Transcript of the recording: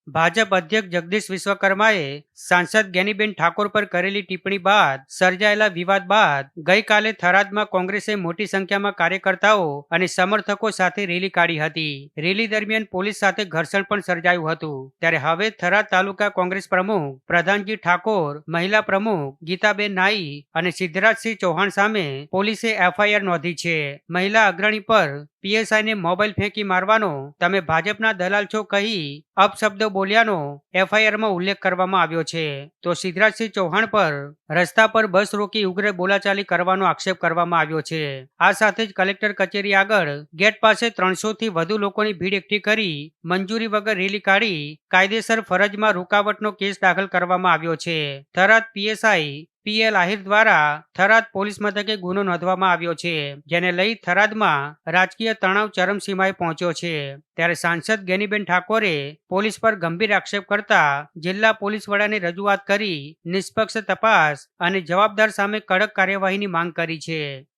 ભાજપ અધ્યક્ષ જગદીશ વિશ્વકર્માએ સાંસદ જ્ઞાનીબેન ઠાકોર પર કરેલી ટિપ્પણી બાદ સર્જાયેલા વિવાદ બાદ ગઈકાલે થરાદમાં કોંગ્રેસે મોટી સંખ્યામાં કાર્યકર્તાઓ અને સમર્થકો સાથે રેલી કાઢી હતી. રેલી દરમિયાન પોલીસ સાથે ઘર્ષણ પણ સર્જાયું હતું. ત્યારે હવે થરાદ તાલુકા કોંગ્રેસ પ્રમુખ પ્રધાનજી ઠાકોર, મહિલા પ્રમુખ ગીતાબેન નાઈ અને સિદ્ધરાજસિંહ ચૌહાણ સામે પોલીસે એફઆઈઆર નોંધી છે. મહિલા અગ્રણી પર પીએસઆઈને મોબાઈલ ફેંકી મારવાનો, તમે ભાજપના દલાલ છો કહી અપશબ્દો બોલ્યાનો એફઆઈઆરમાં ઉલ્લેખ કરવામાં આવ્યો છે. તો સિદ્ધરાજસિંહ ચૌહાણ પર રસ્તા પર બસ રોકી ઉગ્ર બોલાચાલી કરવાનો આક્ષેપ કરવામાં આવ્યો છે. આ સાથે જ કલેક્ટર કચેરી આગળ ગેટ પાસે 300 થી વધુ લોકોની ભીડ એકઠી કરી મંજૂરી વગર રેલી કાઢી કાયદેસર ફરજમાં રૂકાવટનો કેસ દાખલ કરવામાં આવ્યો છે. થરાદ પીએસઆઈ પીએલ આહિર દ્વારા થરાદ પોલીસ મથકે ગુનો નોંધવામાં આવ્યો છે, જેને લઈ થરાદમાં રાજકીય તણાવ ચરમસીમાએ પહોંચ્યો છે. ત્યારે સાંસદ જ્ઞાનીબેન ઠાકોરે પોલીસ પર ગંભીર આક્ષેપ કરતા જિલ્લા પોલીસ વડાને રજૂઆત કરી નિષ્પક્ષ તપાસ અને જવાબદાર સામે કડક કાર્યવાહીની માંગ કરી છે.